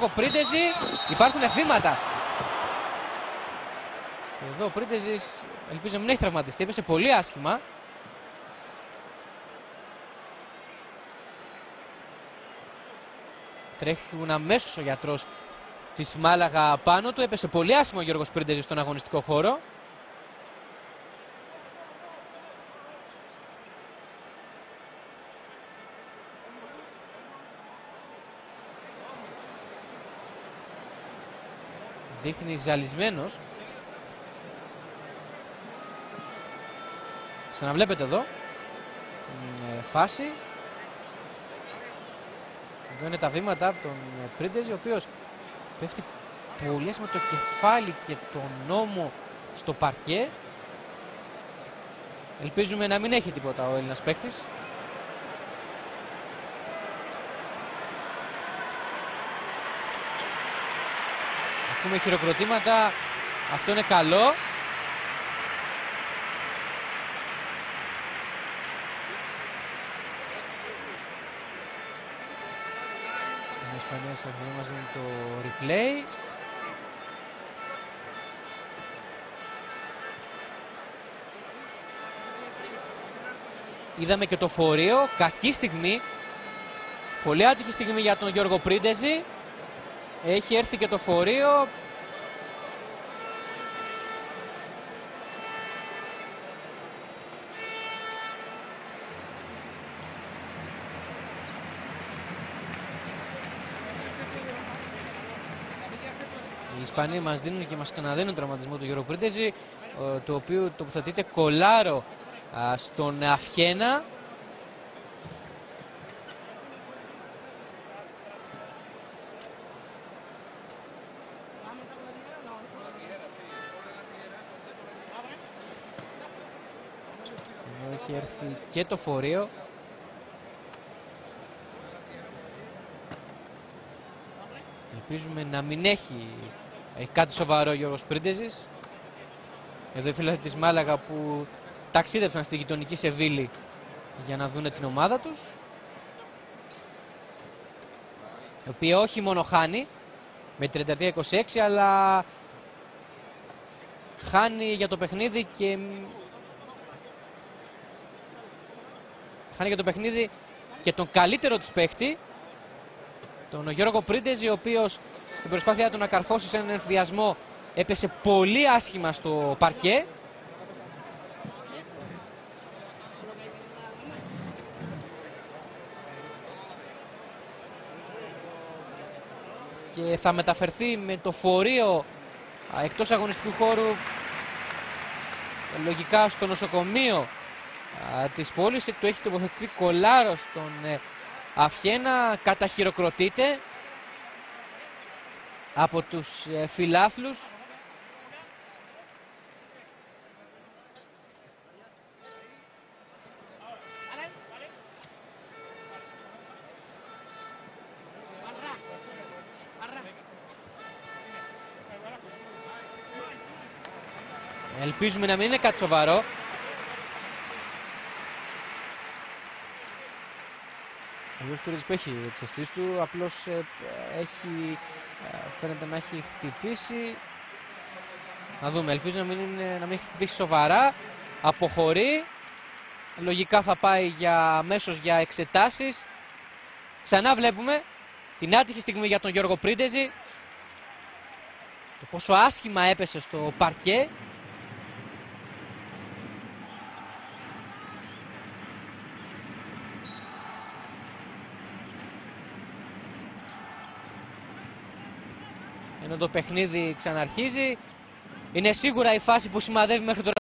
Ο Πρίντεζη, υπάρχουν θύματα. Και εδώ ο Πρίντεζης ελπίζω μην έχει τραυματιστεί, έπεσε πολύ άσχημα. Τρέχουν αμέσως ο γιατρός της Μάλαγα πάνω του, έπεσε πολύ άσχημα ο Γιώργος Πρίντεζης στον αγωνιστικό χώρο. Δείχνει ζαλισμένος. Ξαναβλέπετε εδώ την φάση. Εδώ είναι τα βήματα από τον Πρίντεζη, ο οποίος πέφτει πολύ με το κεφάλι και τον ώμο στο παρκέ. Ελπίζουμε να μην έχει τίποτα ο Έλληνας παίκτης. Έχουμε χειροκροτήματα, αυτό είναι καλό. Οι Ισπανίες ετοιμάζουν το replay. Είδαμε και το φορείο, κακή στιγμή. Πολύ άτυχη στιγμή για τον Γιώργο Πρίντεζη. Έχει έρθει και το φορείο. Οι Ισπανοί μας δίνουν και μας ξαναδίνουν τραυματισμό του Γιώργου Πρίντεζη, το οποίο τοποθετείται κολάρο στον Αφιένα. Έχει έρθει και το φορείο. Ελπίζουμε να μην έχει κάτι σοβαρό ο Γιώργος Πρίντεζης. Εδώ οι φίλοι της Μάλαγα που ταξίδεψαν στη γειτονική Σεβίλη για να δούνε την ομάδα τους, η οποία όχι μόνο χάνει με 32-26, αλλά χάνει για το παιχνίδι και τον καλύτερο τους παίχτη, τον Γιώργο Πρίντεζη, ο οποίος στην προσπάθειά του να καρφώσει σε έναν ενθουσιασμό έπεσε πολύ άσχημα στο παρκέ. Και θα μεταφερθεί με το φορείο εκτός αγωνιστικού χώρου, λογικά στο νοσοκομείο της πόλης. Του έχει τοποθετηθεί κολάρο στον Αφιένα, καταχειροκροτείται από τους φιλάθλους. Ελπίζουμε να μην είναι κάτι σοβαρό. Ο Γιώργος Πρίντεζης που έχει τις αισθήσεις του, απλώς φαίνεται να έχει χτυπήσει. Να δούμε, ελπίζω να μην έχει χτυπήσει σοβαρά. Αποχωρεί. Λογικά θα πάει αμέσως για εξετάσεις. Ξανά βλέπουμε την άτυχη στιγμή για τον Γιώργο Πρίντεζη. Το πόσο άσχημα έπεσε στο παρκέ. Ενώ το παιχνίδι ξαναρχίζει. Είναι σίγουρα η φάση που σημαδεύει μέχρι τώρα